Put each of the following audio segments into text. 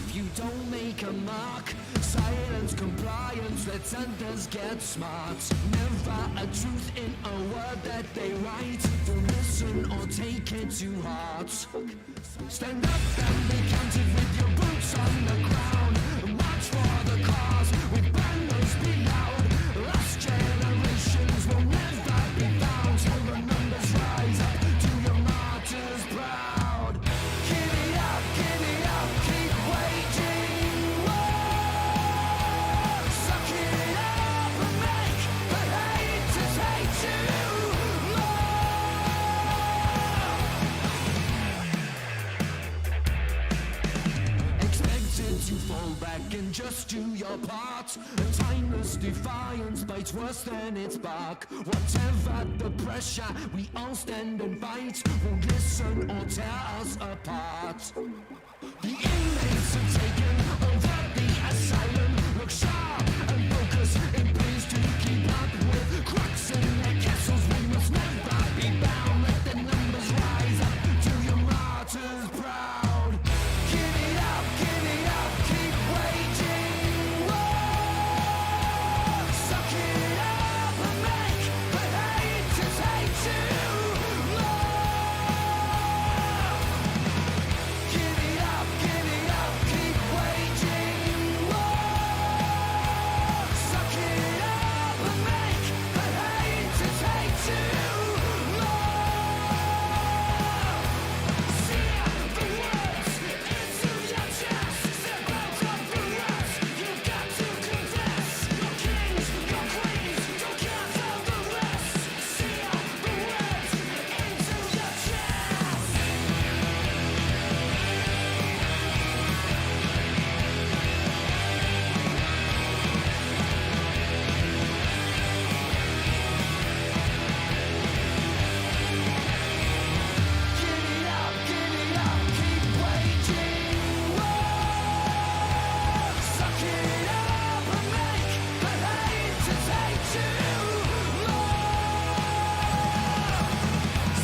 if you don't make a mark. Silence, compliance, let's others get smart. Never a truth in a word that they write. Don't listen or take it to heart. Stand up and be counted with your boots on the ground. March for the cause with banners be loud. Lost generations will never be found. Till the numbers rise up to your martyrs proud. Give it up, keep waging war. Suck it up and make the haters hate you more. Expected to fall back and just do your part. A timeless defiance bites worse than its bark. Whatever the pressure, we all stand and fight. Won't listen or tear us apart. The inmates have taken over the asylum. Look sharp and focus in place to keep up with cracks in their castles. We must never be bound. Let the numbers rise up to your martyrs proud. Give it up, keep waging war. Suck it up and make the haters hate you more. Give it up, keep waging war. Suck it up and make the haters hate you more. Seal the words into your chest. Step out of the rest. You've got to confess. Your kings, your queens, don't cancel the rest. Seal the words into your chest. Give it up, keep waging war. Suck it up and make the haters hate you more.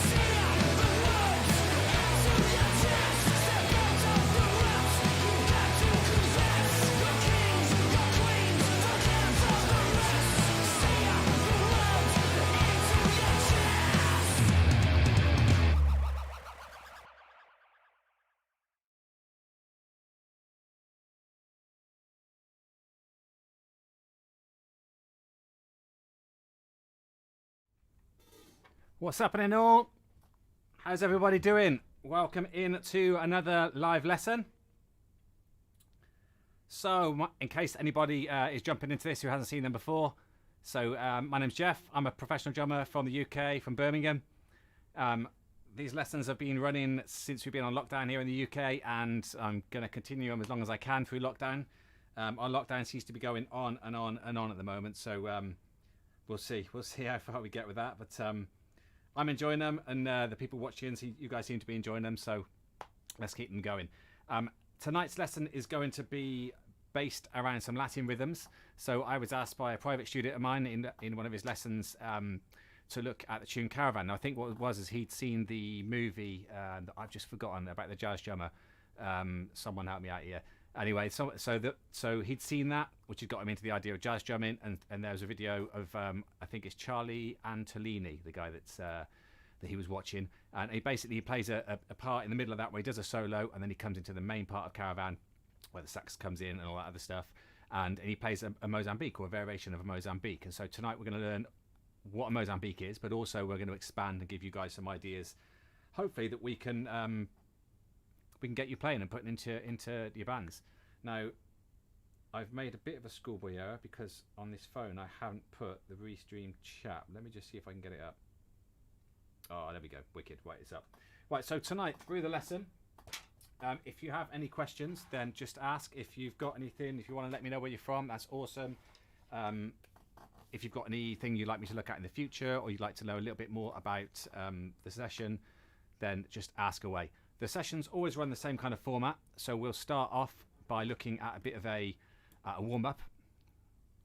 Seal the words into your chest. Step out of the rest. You've got to confess. Your kings, your queens, don't cancel the rest. Seal the words into your chest. What's happening all? How's everybody doing? Welcome in to another live lesson. So, in case anybody is jumping into this who hasn't seen them before, so my name's Geoff. I'm a professional drummer from the UK, from Birmingham. These lessons have been running since we've been on lockdown here in the UK, and I'm going to continue them as long as I can through lockdown. Our lockdown seems to be going on and on and on at the moment, so we'll see how far we get with that. But I'm enjoying them, and the people watching, you guys seem to be enjoying them, so let's keep them going. Tonight's lesson is going to be based around some Latin rhythms. So I was asked by a private student of mine in one of his lessons to look at the tune Caravan. Now, I think what it was is he'd seen the movie that I've just forgotten about, the jazz drummer. Someone help me out here. Anyway, so he'd seen that, which had got him into the idea of jazz drumming, and there was a video of I think it's Charly Antolini, the guy that he was watching, and he plays a part in the middle of that where he does a solo, and then he comes into the main part of Caravan where the sax comes in and all that other stuff, and he plays a Mozambique, or a variation of a Mozambique. And so tonight we're going to learn what a Mozambique is, but also we're going to expand and give you guys some ideas, hopefully, that we can get you playing and putting into your bands. Now, I've made a bit of a schoolboy error because on this phone I haven't put the restream chat. Let me just see if I can get it up. Oh, there we go. Wicked. Right, it's up. Right, so tonight through the lesson, if you have any questions, then just ask. If you've got anything, if you want to let me know where you're from, that's awesome. If you've got anything you'd like me to look at in the future, or you'd like to know a little bit more about the session, then just ask away. The sessions always run the same kind of format, so we'll start off by looking at a bit of a warm-up,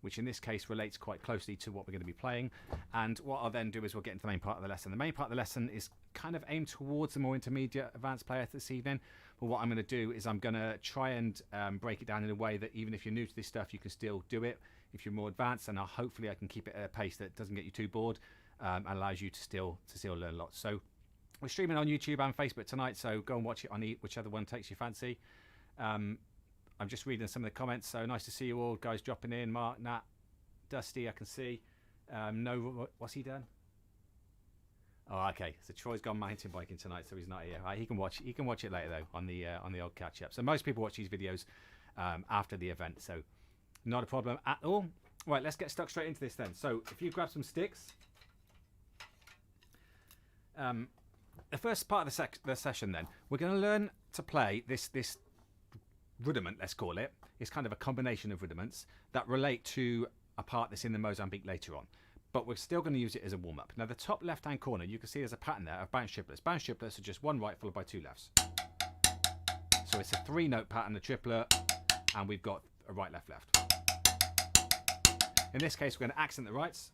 which in this case relates quite closely to what we're going to be playing. And what I'll then do is we'll get into the main part of the lesson. The main part of the lesson is kind of aimed towards the more intermediate advanced player this evening. But what I'm going to do is I'm going to try and break it down in a way that even if you're new to this stuff, you can still do it. If you're more advanced, and hopefully I can keep it at a pace that doesn't get you too bored and allows you to still learn a lot. So we're streaming on YouTube and Facebook tonight, so go and watch it on whichever one takes your fancy. I'm just reading some of the comments, so nice to see you all, guys dropping in. Mark, Nat, Dusty, I can see. No, what's he done? Oh, okay. So Troy's gone mountain biking tonight, so he's not here. Right, he can watch it later though on the old catch up. So most people watch these videos after the event, so not a problem at all. Right, let's get stuck straight into this then. So if you grab some sticks, the first part of the session, then we're going to learn to play this rudiment, let's call it. It's kind of a combination of rudiments that relate to a part that's in the Mozambique later on, but we're still going to use it as a warm-up. Now the top left hand corner, you can see there's a pattern there of bounce triplets. Bounce triplets are just one right followed by two lefts, so it's a 3-note pattern, a triplet, and we've got a right left left. In this case we're going to accent the rights.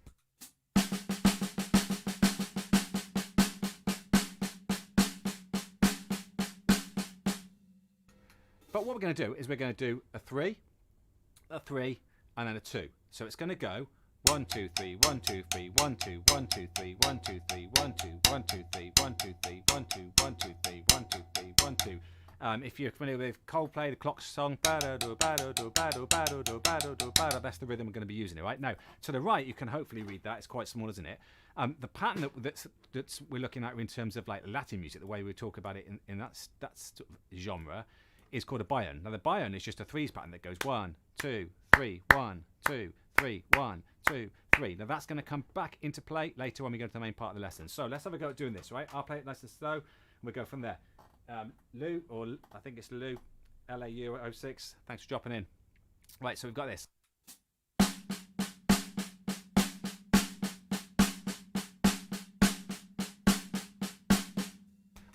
But what we're going to do is we're going to do a 3, and then a 2. So it's going to go 1 2 3 1 2 3 1 2 1 2 3 1 2 3 1 2 1 2 3 1 2 3 1 2 1 2 3 1 2 3 1 2. If you're familiar with Coldplay, the clock song, that's the rhythm we're going to be using it right now. To the right, you can hopefully read that. It's quite small, isn't it? The pattern that's we're looking at in terms of like Latin music, the way we talk about it in that sort of genre, is called a bion. Now the bion is just a 3s pattern that goes 1 2 3 1 2 3 1 2 3. Now that's going to come back into play later when we go to the main part of the lesson. So let's have a go at doing this, right? I'll play it nice and slow, and we'll go from there. Lou, or I think it's Lou, LAU06, thanks for dropping in. Right, so we've got this.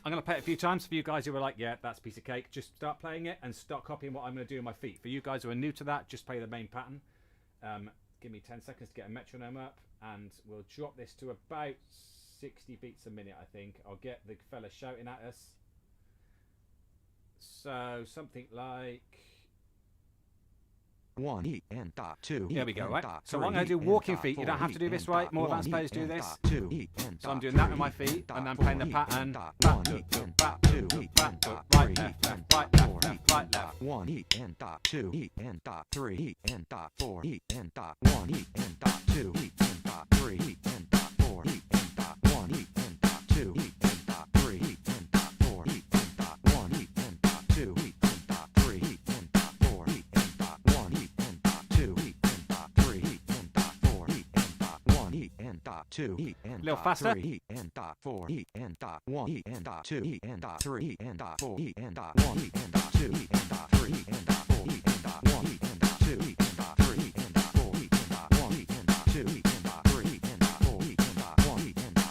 I'm going to play it a few times. For you guys who are like, yeah, that's a piece of cake, just start playing it and start copying what I'm going to do on my feet. For you guys who are new to that, just play the main pattern. Give me 10 seconds to get a metronome up, and we'll drop this to about 60 beats a minute, I think. I'll get the fella shouting at us. So something like 1 and 2. There we go, right? So I'm going to do walking feet. You don't have to do this, right? More advanced players do this. So I'm doing that with my feet, and I'm playing the pattern. Back, right, left, left, right, left, left, right, left. 1 and 2 and 3 and 4 and 1 and 2 and 3 and 4 and 1 and 2 and 3 and 4 and 1 and 2 and 3 and 4 and 1 and 2 and 3 and 4 and 1 and 2 and a little faster. 3 and 4 and 1 and 2 and 3 and 4 and 1 and 2 and 3 and 4 and 1 and 2 and 3 and 4 and 1 and 2 and 3 and 4 and 1 and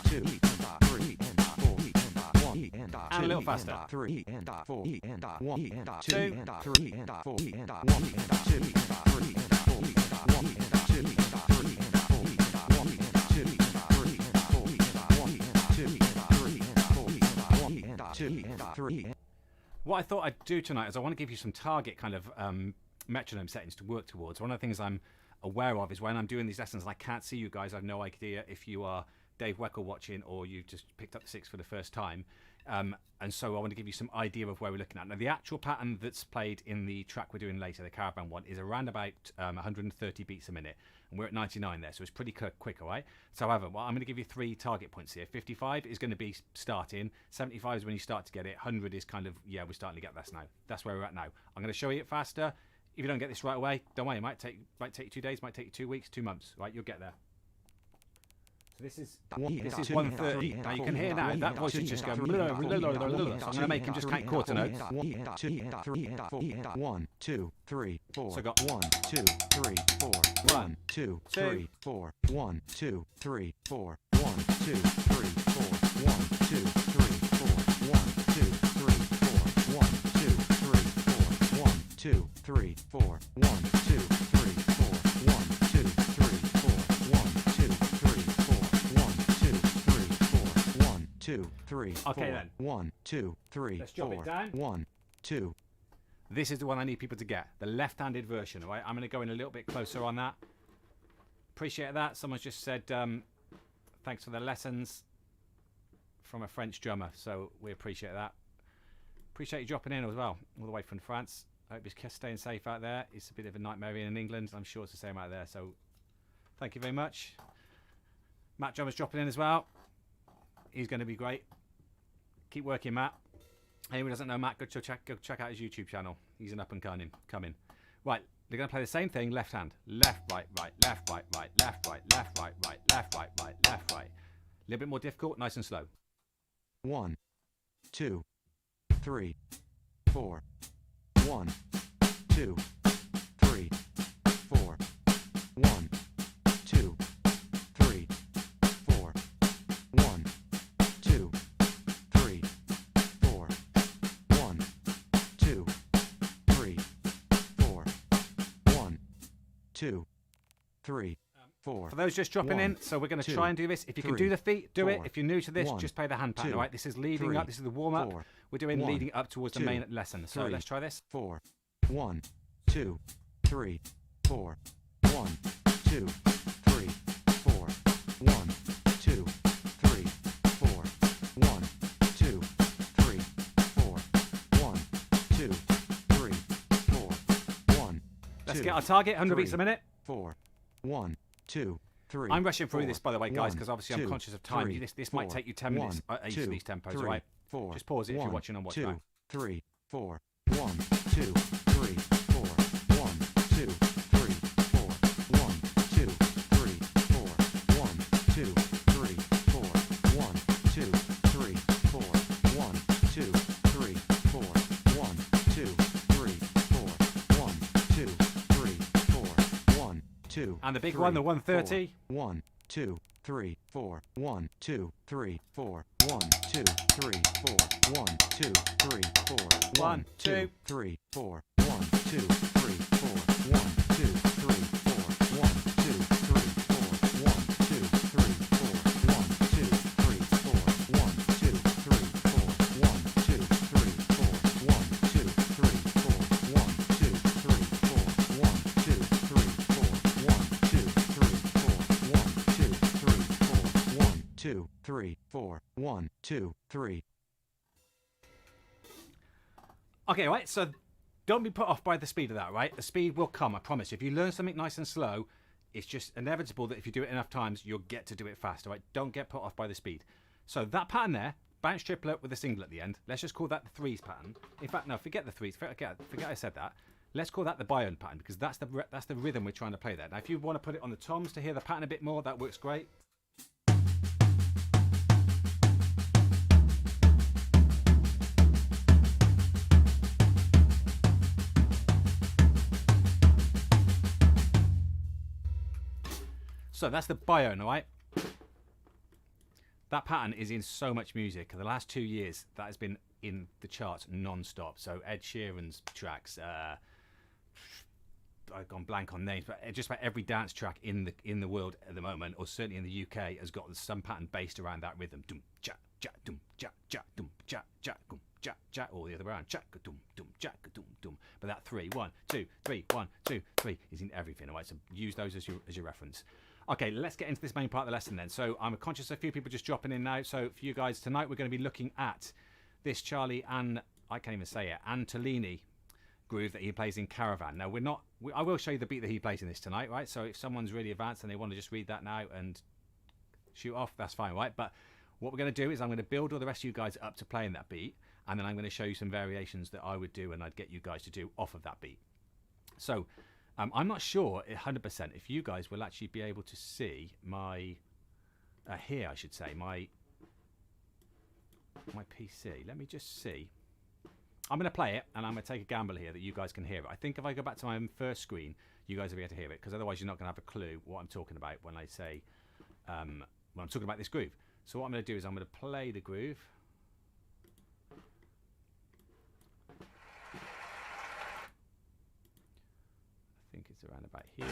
2 and 3 and 4 and 1 and 2 And a little faster. 3 and 4 and 1 and 2 2 and 3 and 4 and 1 and 2 and 3 and 4 and 1 and 2 and 3 and 4 and 1 and 2 and 3 and 4 and 1 and 2 and 3 and 4 and 1 and 2 and 3. What I thought I'd do tonight is I want to give you some target kind of metronome settings to work towards. One of the things I'm aware of is when I'm doing these lessons and I can't see you guys, I have no idea if you are Dave Weckl watching or you just picked up the 6 for the first time. And so I want to give you some idea of where we're looking at. Now, the actual pattern that's played in the track we're doing later, the Caravan one, is around about 130 beats a minute. And we're at 99 there, so it's pretty quick, all right? So, however, well, I'm going to give you 3 target points here. 55 is going to be starting. 75 is when you start to get it. 100 is kind of, yeah, we're starting to get this now. That's where we're at now. I'm going to show you it faster. If you don't get this right away, don't worry. It might take you 2 days, might take you 2 weeks, 2 months, right? You'll get there. So this is 130. Now you can hear now that voice is just going. So I'm going to make him just count quarter notes. 1, 2, 3, 4. So I got 1, 2, 3, 4. 1, 2, 3, 4. 1, 2, 3, 4. 1, 2, 3, 4. 1, 2, 3, 4. 1, 2, 3, 4. 1, 2, 3, 4. 1, 2, 3, 4. 1, 2, 3, 4. 1, 2, 2, 3, Okay, 4. then. 1, 2, 3, Let's drop it 4. down. 1, 2. This is the one I need people to get, the left-handed version, all right? I'm going to go in a little bit closer on that. Appreciate that. Someone's just said, thanks for the lessons from a French drummer, so we appreciate that. Appreciate you dropping in as well, all the way from France. I hope you're staying safe out there. It's a bit of a nightmare in England. I'm sure it's the same out there, so thank you very much. Matt Drummer's dropping in as well. He's going to be great. Keep working, Matt. Anyone who doesn't know Matt, go check out his YouTube channel. He's an up-and-coming. Right, they're going to play the same thing, left hand. Left, right, right, left, right, right, left, right, left, right, right, left, right, right, left, right. A little bit more difficult, nice and slow. 1, 2, 3, 4. 1, 2, 3, 4. 1, 2, 3, 4. 1, 2, 3, 4. 1, 2, 3, 4. 1, 2, 3, 4. For those just dropping in, so we're going to try and do this. If you can do the feet, do it. If you're new to this, just play the hand pattern, all right? This is leading up. This is the warm-up. We're doing leading up towards the main lesson. So let's try this. 4. 1, 2, 3, 4. 1, 2, 3, 4. 1, 2, 3, 4. 1, 2, 3, 4. 1, 2, 3, 4. 1. Let's get our target, 100 beats a minute. 4. 1, 2, 3. I'm rushing through 4, this, by the way, guys, because obviously 2, I'm conscious of time. 3, This might 4, take you 10 minutes 1, at each of these tempos, all right? 4. Just pause it if you're 1, watching on Watch 2, Back. 3, 4. 1, 2, 3, 4. 1, 2, 3, 4. 1, 2, 3, 4. 1, 2, 3, 4. 1, 2, 3, 4. 1, 2, 3, 4. 1, 2, 3, 4. 1, 2, 3, 4. 1, 2. And the big one, the 130. 1, 2, 3, 4. 1, 2, 3, 4. 1, 2, 3, 4. 1, 2, 3, 4. 1, 2, 3, 4. 1, 2, 3, 4. 1, 2, 3, 4. 1, 2, 3, 4. 1, 2, 3, 4. 1, 2, 3, 4. 1, 2, 3, 4. 1, 2, 3, 4. 1, 2, 3, 4. 1, 2, 3, 4. 1, 2, 3, 4. 1, 2, 3, 4. 1, 2, 3, 4. 1, 2, 3, 4. 1, 2, 3. Okay, right, so don't be put off by the speed of that, right? The speed will come, I promise. If you learn something nice and slow, it's just inevitable that if you do it enough times, you'll get to do it faster, right? Don't get put off by the speed. So that pattern there, bounce triplet with a single at the end. Let's just call that the threes pattern. In fact, no, forget the threes. Forget I said that. Let's call that the bione pattern because that's the rhythm we're trying to play there. Now, if you want to put it on the toms to hear the pattern a bit more, that works great. So that's the bione, all right? That pattern is in so much music. The last 2 years, that has been in the charts non-stop. So Ed Sheeran's tracks, I've gone blank on names, but just about every dance track in the world at the moment, or certainly in the UK, has got some pattern based around that rhythm. Dum cha cha dum cha cha dum cha cha dum cha cha, or the other way around. Cha dum dum cha dum dum. But that 3, 1, 2, 3, 1, 2, 3 is in everything. All right, so use those as your reference. Okay, let's get into this main part of the lesson then. So I'm conscious of a few people just dropping in now. So for you guys tonight, we're going to be looking at this Charly and I can't even say it, Antolini groove that he plays in Caravan. Now I will show you the beat that he plays in this tonight, right? So if someone's really advanced and they want to just read that now and shoot off, that's fine, right? But what we're going to do is I'm going to build all the rest of you guys up to playing that beat, and then I'm going to show you some variations that I would do and I'd get you guys to do off of that beat. So I'm not sure 100% if you guys will actually be able to see my here I should say my PC. Let me just see. I'm going to play it and I'm going to take a gamble here that you guys can hear it. I think if I go back to my first screen, you guys will be able to hear it, because otherwise you're not going to have a clue what I'm talking about when I say when I'm talking about this groove. So what I'm going to do is I'm going to play the groove. I think it's around about here.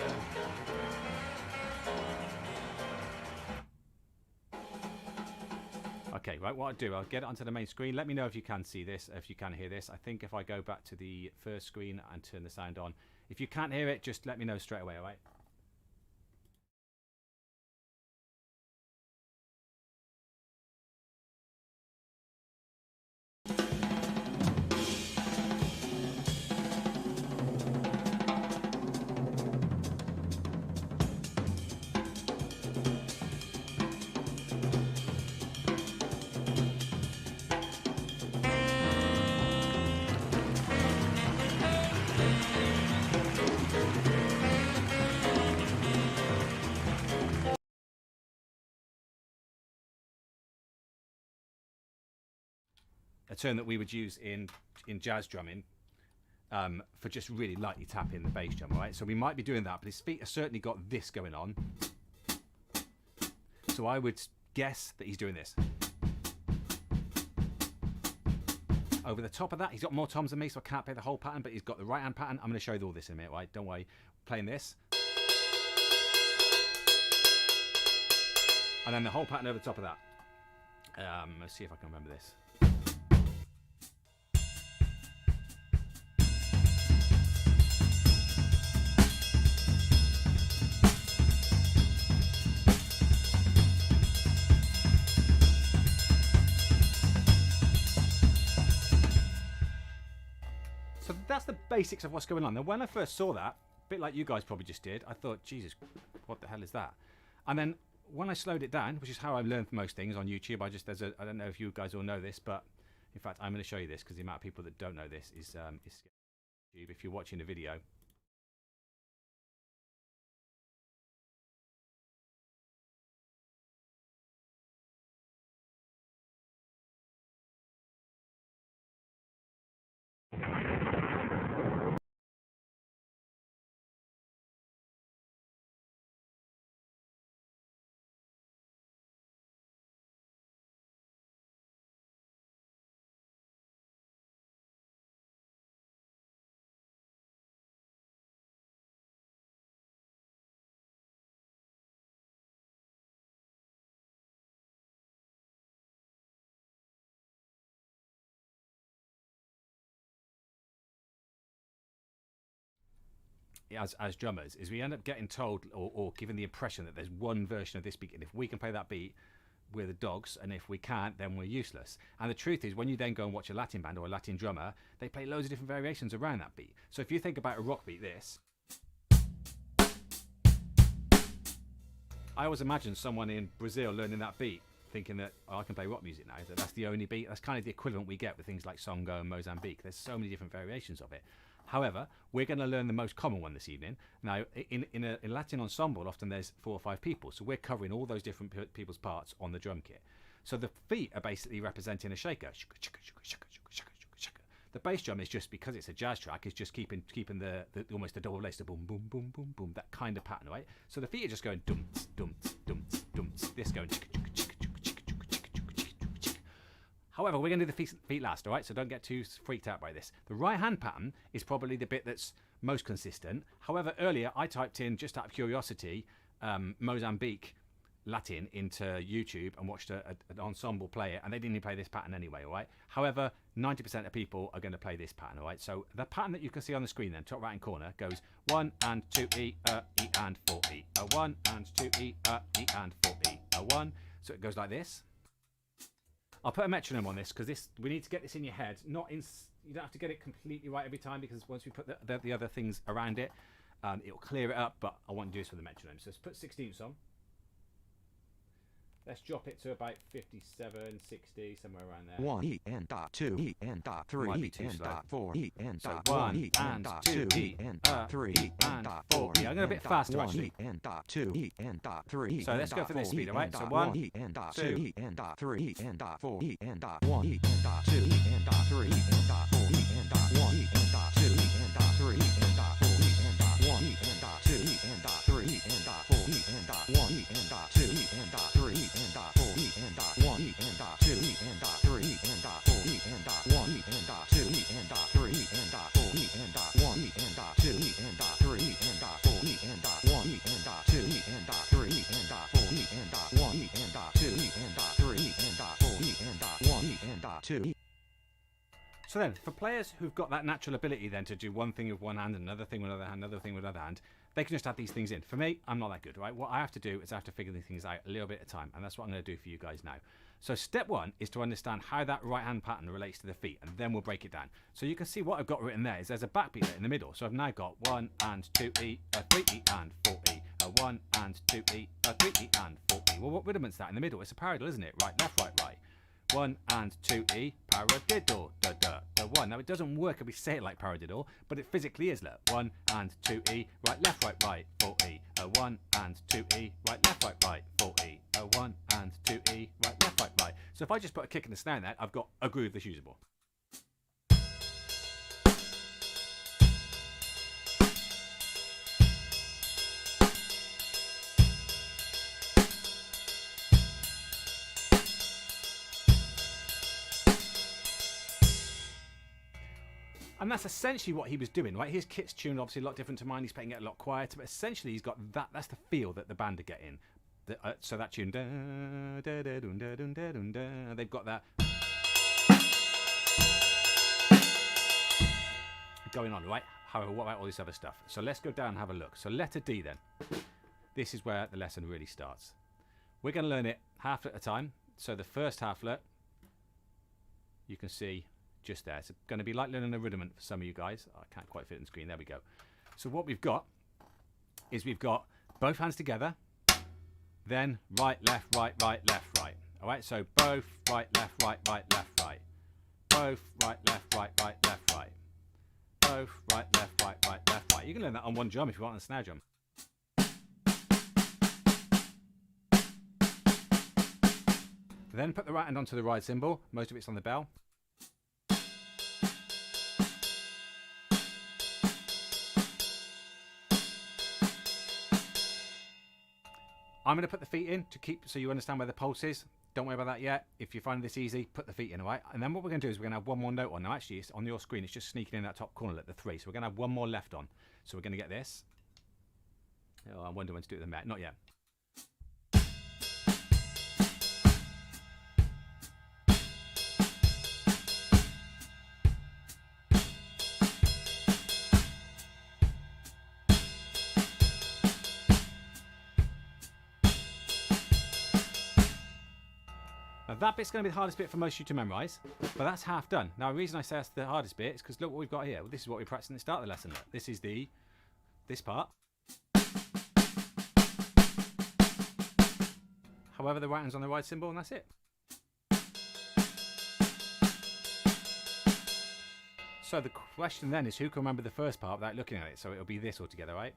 Okay, right, what I'll do, I'll get it onto the main screen. Let me know if you can see this, if you can hear this. I think if I go back to the first screen and turn the sound on, if you can't hear it, just let me know straight away, all right? A term that we would use in jazz drumming for just really lightly tapping the bass drum, right? So we might be doing that, but his feet have certainly got this going on. So I would guess that he's doing this. Over the top of that, he's got more toms than me, so I can't play the whole pattern, but he's got the right hand pattern. I'm going to show you all this in a minute, right? Don't worry. Playing this. And then the whole pattern over the top of that. Let's see if I can remember this. So that's the basics of what's going on. Now, when I first saw that, a bit like you guys probably just did, I thought, Jesus, what the hell is that? And then when I slowed it down, which is how I learned most things on YouTube, I don't know if you guys all know this, but in fact, I'm going to show you this because the amount of people that don't know this is YouTube. If you're watching the video. As drummers, is we end up getting told or given the impression that there's one version of this beat, and if we can play that beat, we're the dogs, and if we can't, then we're useless. And the truth is, when you then go and watch a Latin band or a Latin drummer, they play loads of different variations around that beat. So if you think about a rock beat, this, I always imagine someone in Brazil learning that beat, thinking that, oh, I can play rock music now, that's the only beat. That's kind of the equivalent we get with things like Songo and Mozambique. There's so many different variations of it. However, we're going to learn the most common one this evening. Now, in a Latin ensemble, often there's 4 or 5 people, so we're covering all those different people's parts on the drum kit. So the feet are basically representing a shaker. The bass drum is just, because it's a jazz track, is just keeping the almost the double bass, the boom, boom, boom, boom, boom, that kind of pattern, right? So the feet are just going dum, dum, dum, dum, this going. However, we're going to do the feet last, all right? So don't get too freaked out by this. The right hand pattern is probably the bit that's most consistent. However, earlier I typed in, just out of curiosity, Mozambique Latin into YouTube and watched an ensemble play it, and they didn't even play this pattern anyway, all right? However, 90% of people are going to play this pattern, all right? So the pattern that you can see on the screen then, top right hand corner, goes 1 and 2 E, E and 4 E, 1 and 2 E, E and 4 E, 1. So it goes like this. I'll put a metronome on this because we need to get this in your head. You don't have to get it completely right every time, because once we put the other things around it, it'll clear it up. But I want to do this with the metronome. So let's put 16ths on. Let's drop it to about 57, 60, somewhere around there. 1 E and dot 2 E and dot 3 E and dot 4 E and dot 1 E and dot 2 E and dot 3 E and dot 4 E. I'm going a bit faster actually. And dot 2 E and dot 3. So let's go for this speed, alright? So 1 E and dot 2 E and dot 3 E and dot 4 E and dot 1 E and dot 2 E and dot 3 E and dot 4 E and dot 1 E and dot 2 E and dot 3 E and dot 4 E and dot 1 E and dot 2 E and dot 3 E and dot 4 E and dot 1 E and dot 2 E and dot 3 E and dot 4 E and dot 1 E and dot 2 E and dot 3 E and dot 4 E and dot 1 E and dot 2 E and dot 3 E and dot 4 E and dot 1 E and dot 2 E and dot 3 E and dot 4 E and dot 1 E and dot 2 E and dot 3 E and dot 4 E and dot 1 E and dot 2 E and dot 3 E and dot 4 E and 2 So then, for players who've got that natural ability then to do one thing with one hand, another thing with another hand, another thing with another hand, they can just add these things in. For me, I'm not that good, right? What I have to do is I have to figure these things out a little bit at a time, and that's what I'm going to do for you guys now. So step one is to understand how that right hand pattern relates to the feet, and then we'll break it down. So you can see what I've got written there is there's a backbeat in the middle. So I've now got 1 and 2 E, a 3 E and 4 E, a 1 and 2 E, a 3 E and 4 E. Well, what rudiment's that in the middle? It's a paradiddle, isn't it? Right, left, right, right. 1 and 2 E, paradiddle, da da da 1. Now it doesn't work if we say it like paradiddle, but it physically is. Look, 1 and 2 E, right, left, right, right, 4 E, a 1 and 2 E, right, left, right, right, 4 E, a 1 and 2 E, right, left, right, right. So if I just put a kick and a snare in that, I've got a groove that's usable. And that's essentially what he was doing, right? His kit's tuned obviously a lot different to mine. He's playing it a lot quieter, but essentially he's got that. That's the feel that the band are getting. So that tune, they've got that going on, right? However, what about all this other stuff? So let's go down and have a look. So letter D then. This is where the lesson really starts. We're going to learn it half at a time. So the first halflet, you can see just there. It's going to be like learning a rudiment for some of you guys. I can't quite fit it on the screen. There we go. So what we've got is we've got both hands together, then right, left, right, right, left, right. All right, so both right, left, right, right, left, right. Both right, left, right, right, left, right. Both right, left, right, right, left, right. You can learn that on one drum if you want, on a snare drum. Then put the right hand onto the ride cymbal. Most of it's on the bell. I'm going to put the feet in to keep, so you understand where the pulse is. Don't worry about that yet. If you find this easy, put the feet in, all right? And then what we're going to do is we're going to have one more note on. Now, actually, it's on your screen. It's just sneaking in that top corner at the 3. So we're going to have one more left on. So we're going to get this. Oh, I wonder when to do it with the Met. Not yet. That bit's going to be the hardest bit for most of you to memorise, but that's half done. Now, the reason I say that's the hardest bit is because look what we've got here. Well, this is what we practiced at the start of the lesson. Look. This is this part. However, the right hand's on the right cymbal, and that's it. So the question then is, who can remember the first part without looking at it? So it'll be this altogether, right?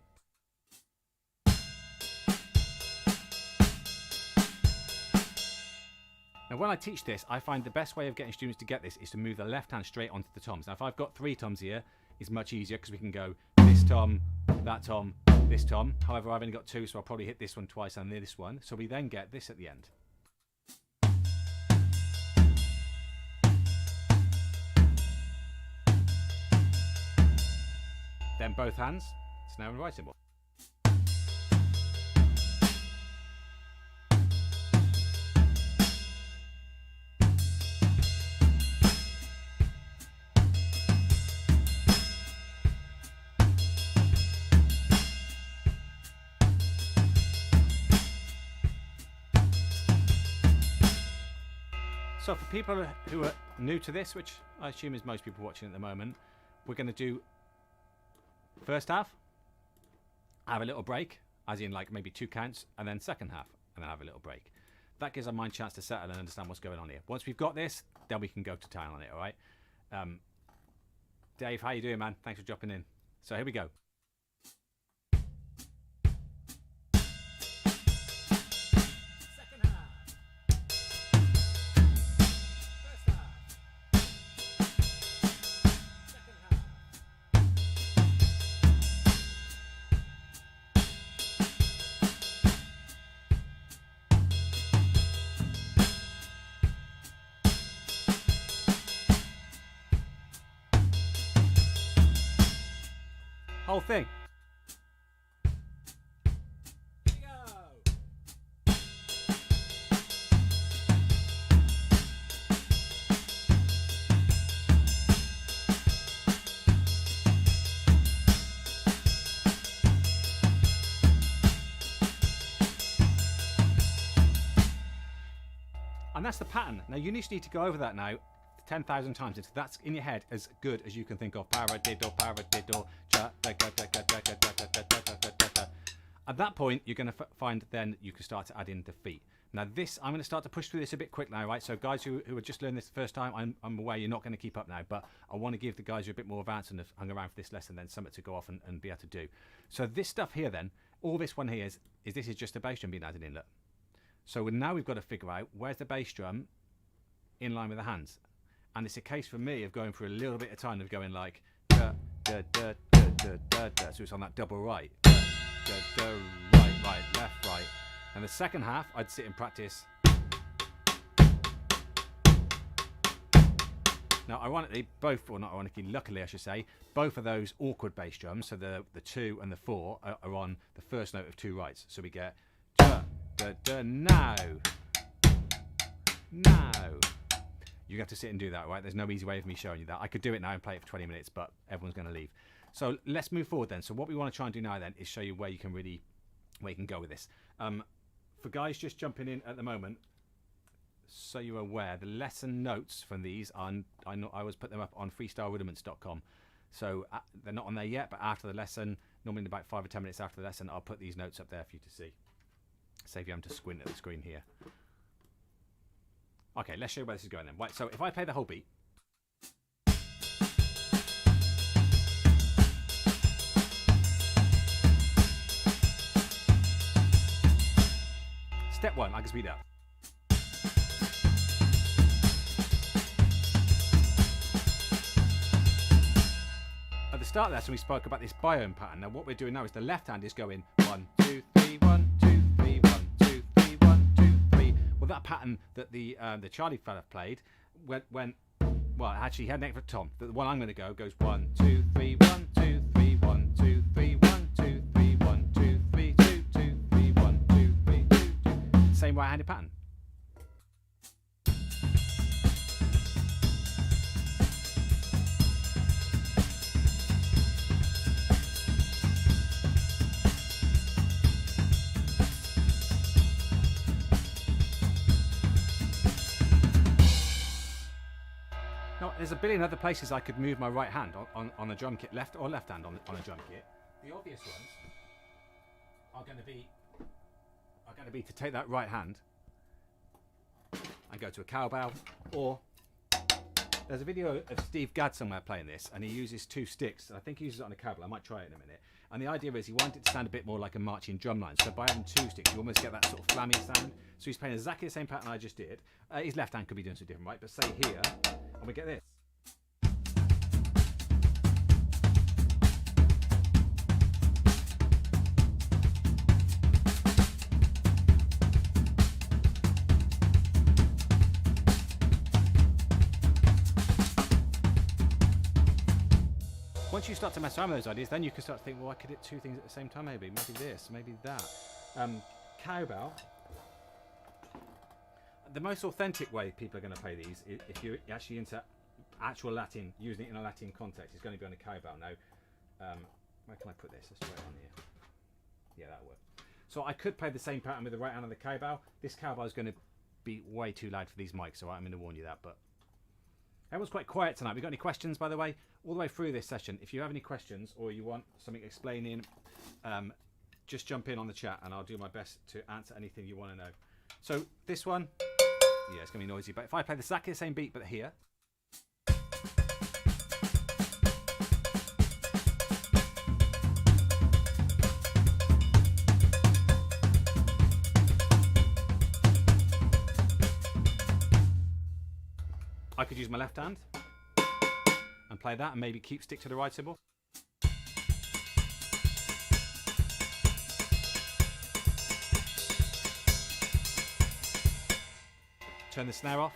Now, when I teach this, I find the best way of getting students to get this is to move the left hand straight onto the toms. Now, if I've got 3 toms here, it's much easier because we can go this tom, that tom, this tom. However, I've only got 2, so I'll probably hit this one twice and this one. So we then get this at the end. Then both hands, snare and right cymbal. So for people who are new to this, which I assume is most people watching at the moment, we're going to do first half, have a little break, as in like maybe 2 counts, and then second half, and then have a little break. That gives our mind a chance to settle and understand what's going on here. Once we've got this, then we can go to town on it, all right? Dave, how you doing, man? Thanks for dropping in. So here we go. Whole thing. Here we go. And that's the pattern. Now you just need to go over that now 10,000 times until that's in your head as good as you can think of. Paradiddle, paradiddle, cha, da, da, da, da, da, da, da, da, da, da, da, da. At that point, you're going to find then you can start to add in the feet. Now this, I'm going to start to push through this a bit quick now, right? So guys who are just learning this the first time, I'm aware you're not going to keep up now, but I want to give the guys who are a bit more advanced and have hung around for this lesson then something to go off and be able to do. So this stuff here then, all this one here is this is just a bass drum being added in, look. So now we've got to figure out where's the bass drum in line with the hands. And it's a case for me of going for a little bit of time of going like da, da, da, da, da, da, da. So it's on that double right. Da, da, da, right, right, left, right. And the second half, I'd sit and practice. Now, ironically, both, or not ironically, luckily I should say, both of those awkward bass drums, so the 2 and the 4, are on the first note of 2 rights. So we get da, da, da, now. Now. You have to sit and do that, right? There's no easy way of me showing you that. I could do it now and play it for 20 minutes, but everyone's going to leave. So let's move forward then. So what we want to try and do now then is show you where you can go with this. For guys just jumping in at the moment, so you're aware, the lesson notes from these I always put them up on freestylrudiments.com. So they're not on there yet, but after the lesson, normally in about 5 or 10 minutes after the lesson, I'll put these notes up there for you to see. Save you having to squint at the screen here. Okay, let's show you where this is going then. Right, so if I play the whole beat. Step 1, I can speed up. At the start of the lesson, we spoke about this biome pattern. Now, what we're doing now is the left hand is going 1, 2, 3, 1, 2, 3, 1, 2, 3, 1, 2, 3. Well, that pattern that the Charly fella played went well, actually, he had an extra tom. The one I'm going to go goes 1, 2, 3, 1, 2, 3, 1, 2, 3, 1, 2, 3, 1, 2, 3, 2, 2, 3, 1, 2, 3, 2, 2. Same right-handed pattern. Now, there's a billion other places I could move my right hand on a drum kit, left or left hand on a drum kit. The obvious ones are going to be to take that right hand and go to a cowbell, or there's a video of Steve Gadd somewhere playing this, and he uses 2 sticks. I think he uses it on a cowbell. I might try it in a minute. And the idea is he wanted it to sound a bit more like a marching drum line. So by having 2 sticks, you almost get that sort of flammy sound. So he's playing exactly the same pattern I just did. His left hand could be doing something different, right? But say here, and we get this. Once you start to mess around with those ideas, then you can start to think, well, I could hit 2 things at the same time, maybe this, maybe that. Cowbell. The most authentic way people are going to play these, if you're actually into actual Latin, using it in a Latin context, is going to be on a cowbell. Now, where can I put this? Let's try it on here. Yeah, that'll work. So I could play the same pattern with the right hand on the cowbell. This cowbell is going to be way too loud for these mics, so I'm going to warn you that. But everyone's quite quiet tonight. We got any questions, by the way? All the way through this session, if you have any questions or you want something explaining, just jump in on the chat and I'll do my best to answer anything you want to know. So this one, yeah, it's going to be noisy, but if I play exactly the same beat but here, I could use my left hand and play that and maybe stick to the right cymbal. Turn the snare off.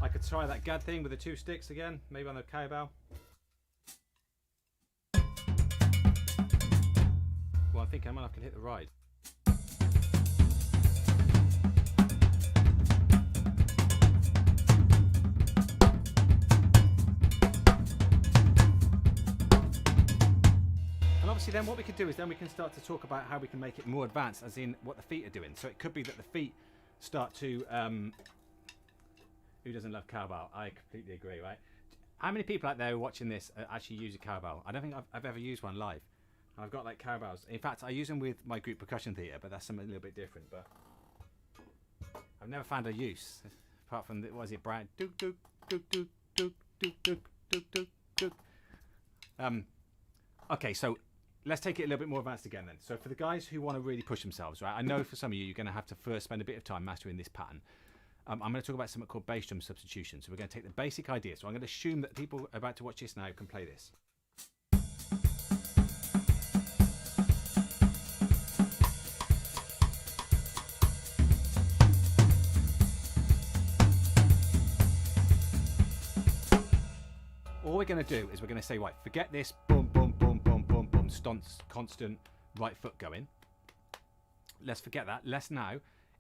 I could try that Gadd thing with the 2 sticks again, maybe on the cowbell. Well, I think I can hit the ride. obviously then what we could do is then we can start to talk about how we can make it more advanced, as in what the feet are doing. So it could be that the feet start to who doesn't love cowbell? I completely agree, right? How many people out there who are watching this actually use a cowbell? I don't think I've ever used one live. I've got like cowbells. In fact, I use them with my group percussion theatre, but that's something a little bit different. But I've never found a use apart from what is it, Brian? Dook dook dook dook dook dook dook dook dook dook. Okay, so let's take it a little bit more advanced again then. So for the guys who want to really push themselves, right? I know for some of you, you're going to have to first spend a bit of time mastering this pattern. I'm going to talk about something called bass drum substitution. So we're going to take the basic idea. So I'm going to assume that people about to watch this now can play this. All we're going to do is we're going to say, right, forget this boom, boom, boom, boom, boom, boom, constant right foot going. Let's forget that.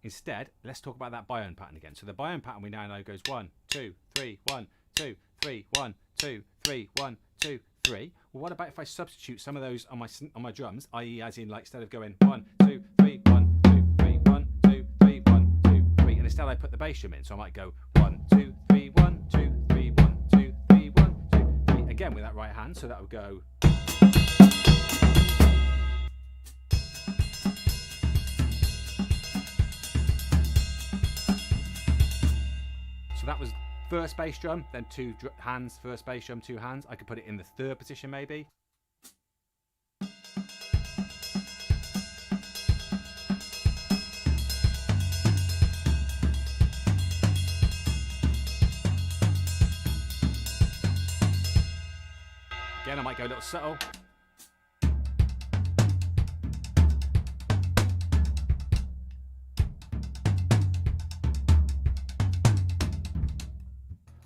Instead, let's talk about that biome pattern again. So the biome pattern we now know goes 1, 2, 3, 1, 2, 3, 1, 2, 3, 1, 2, 3. Well, what about if I substitute some of those on my drums, i.e., as in like instead of going 1, 2, 3, 1, 2, 3, 1, 2, 3, 1, 2, 3, and instead I put the bass drum in. So I might go 1, 2, 3, 1, 2, 3, 1, 2, 3, 1, 2, 3. Again with that right hand, so that would go. So that was first bass drum, then two hands, first bass drum, two hands. I could put it in the third position maybe. Again, I might go a little subtle.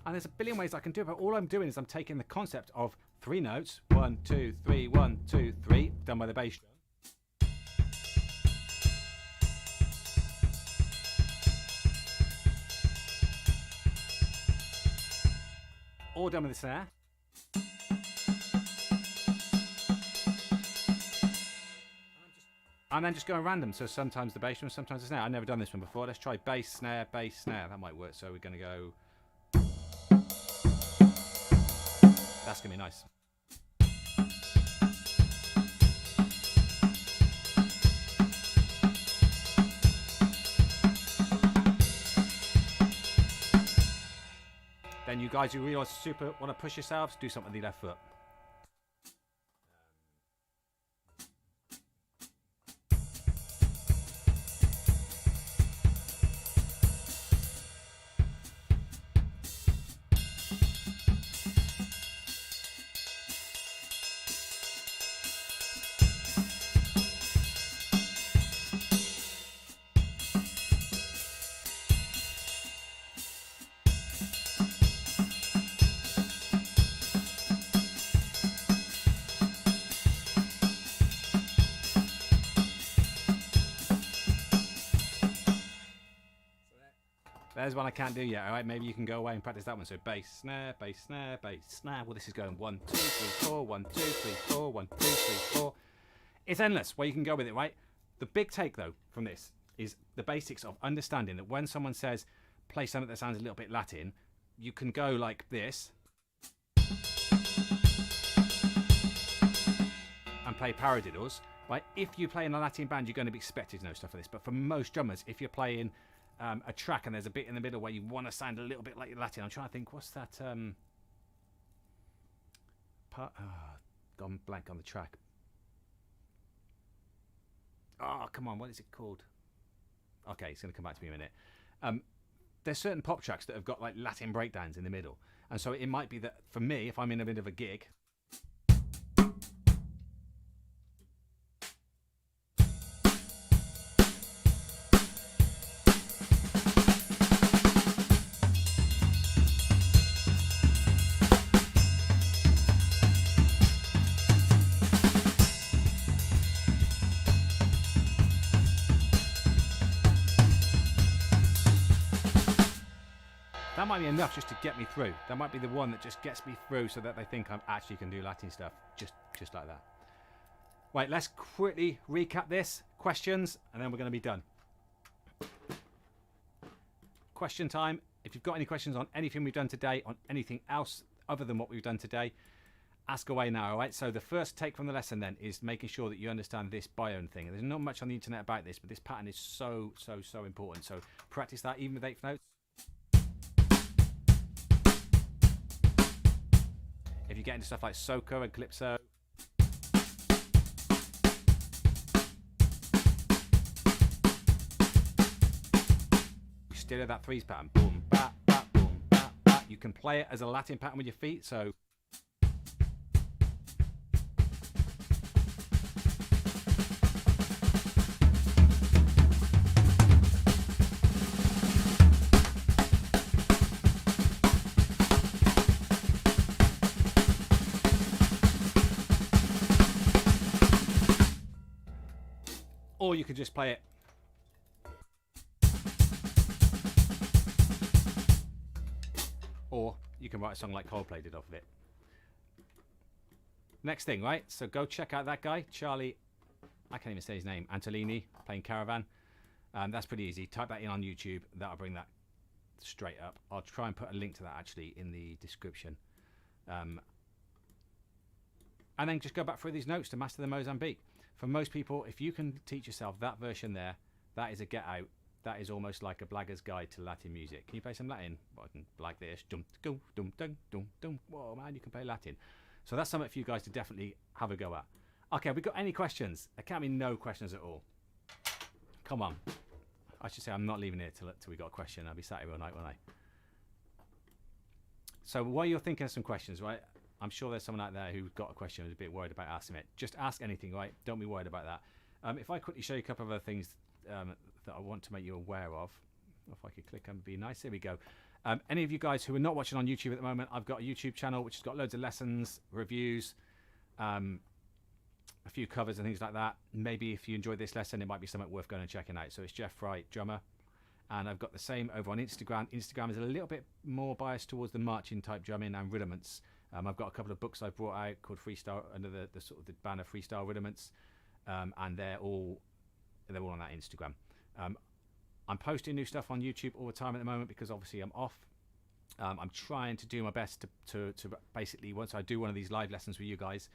And there's a billion ways I can do it, but all I'm doing is I'm taking the concept of 3 notes, 1, 2, 3, 1, 2, 3, done by the bass drum. All done with the snare. And then just going random, so sometimes the bass drum, sometimes the snare. I've never done this one before. Let's try bass, snare, that might work. So we're going to go. That's going to be nice. Then you guys who really want to push yourselves, do something with the left foot. There's one I can't do yet, alright? Maybe you can go away and practice that one. So bass, snare, bass, snare, bass, snare. Well, this is going 1, 2, 3, 4, 1, 2, 3, 4, 1, 2, 3, 4. It's endless where you can go with it, right? The big take, though, from this is the basics of understanding that when someone says, play something that sounds a little bit Latin, you can go like this and play paradiddles, right? If you play in a Latin band, you're going to be expected to know stuff like this. But for most drummers, if you're playing a track and there's a bit in the middle where you want to sound a little bit like Latin, I'm trying to think, what's that part? Gone blank on the track. Oh, come on, what is it called? Okay, it's going to come back to me in a minute. There's certain pop tracks that have got like Latin breakdowns in the middle, and so it might be that for me, if I'm in a bit of a gig, that might be enough just to get me through. That might be the one that just gets me through so that they think I actually can do Latin stuff just like that. Right, let's quickly recap this. Questions, and then we're going to be done. Question time. If you've got any questions on anything we've done today, on anything else other than what we've done today, ask away now, all right? So the first take from the lesson then is making sure that you understand this biome thing. There's not much on the internet about this, but this pattern is so important. So practice that even with eighth notes. If you get into stuff like soca and calypso, you still have that threes pattern. Boom, bat, bat, boom, bat, bat. You can play it as a Latin pattern with your feet, so or you could just play it. Or you can write a song like Coldplay did off of it. Next thing, right? So go check out that guy, Charly. I can't even say his name. Antolini, playing Caravan. That's pretty easy. Type that in on YouTube. That'll bring that straight up. I'll try and put a link to that actually in the description. And then just go back through these notes to master the Mozambique. For most people, if you can teach yourself that version there, that is a get out. That is almost like a blagger's guide to Latin music. Can you play some Latin? Well, I can blag this. Dum dum dum dum dum dum. Whoa, man, you can play Latin. So that's something for you guys to definitely have a go at. Okay, have we got any questions? There can't be no questions at all. Come on. I should say I'm not leaving here till we got a question. I'll be sat here all night, won't I? So while you're thinking of some questions, right? I'm sure there's someone out there who's got a question who's a bit worried about asking it. Just ask anything, right? Don't be worried about that. If I quickly show you a couple of other things that I want to make you aware of. If I could click and be nice. Here we go. Any of you guys who are not watching on YouTube at the moment, I've got a YouTube channel which has got loads of lessons, reviews, a few covers and things like that. Maybe if you enjoyed this lesson, it might be something worth going and checking out. So it's Geoff Fry, drummer. And I've got the same over on Instagram. Instagram is a little bit more biased towards the marching type drumming and rudiments. I've got a couple of books I've brought out called Freestyle, under the sort of the banner Freestyle Rudiments, and they're all on that Instagram. I'm posting new stuff on YouTube all the time at the moment because obviously I'm off. I'm trying to do my best to basically, once I do one of these live lessons with you guys,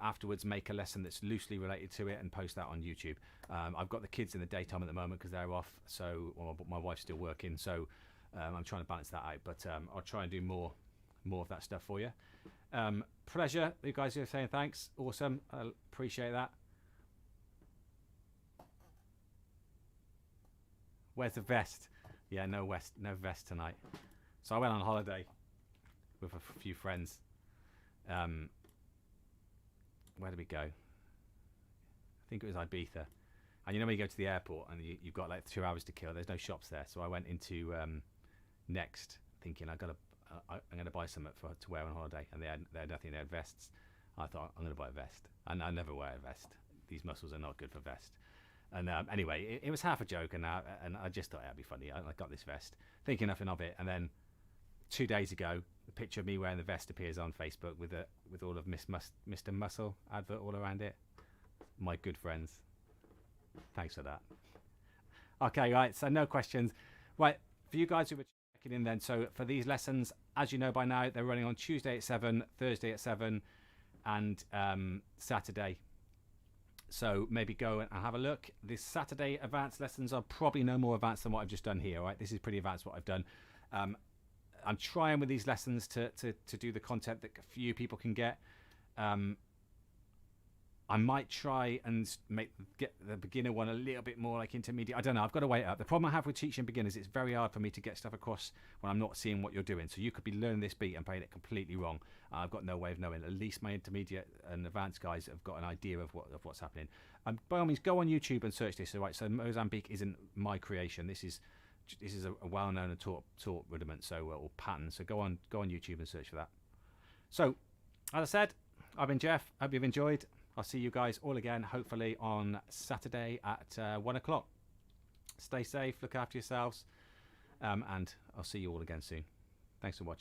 afterwards make a lesson that's loosely related to it and post that on YouTube. I've got the kids in the daytime at the moment because they're off, so my wife's still working, so I'm trying to balance that out. But I'll try and do more of that stuff for you. Pleasure, you guys are saying thanks. Awesome, I appreciate that. Where's the vest? Yeah, no vest tonight. So I went on holiday with a few friends. Where did we go? I think it was Ibiza. And you know when you go to the airport and you've got like 2 hours to kill, there's no shops there. So I went into Next thinking I'm going to buy something to wear on holiday. And they had nothing. They had vests. I thought, I'm going to buy a vest. And I never wear a vest. These muscles are not good for vest. And anyway, it was half a joke, and I just thought it'd be funny. I got this vest, thinking nothing of it, and then 2 days ago, a picture of me wearing the vest appears on Facebook with all of Mr. Muscle advert all around it. My good friends, thanks for that. Okay, right. So no questions. Right, for you guys who were checking in, then. So for these lessons, as you know by now, they're running on Tuesday at 7, Thursday at 7, and Saturday. So maybe go and have a look. This Saturday advanced lessons are probably no more advanced than what I've just done here. Right, this is pretty advanced what I've done. I'm trying with these lessons to do the content that few people can get. I might try and get the beginner one a little bit more like intermediate. I don't know. I've got to wait up. The problem I have with teaching beginners, it's very hard for me to get stuff across when I'm not seeing what you're doing. So you could be learning this beat and playing it completely wrong. I've got no way of knowing. At least my intermediate and advanced guys have got an idea of what's happening. By all means, go on YouTube and search this. So, right, so Mozambique isn't my creation. This is a well-known and taught rudiment, or pattern. So go on YouTube and search for that. So, as I said, I've been Geoff. Hope you've enjoyed. I'll see you guys all again, hopefully on Saturday at 1 o'clock. Stay safe, look after yourselves, and I'll see you all again soon. Thanks for watching.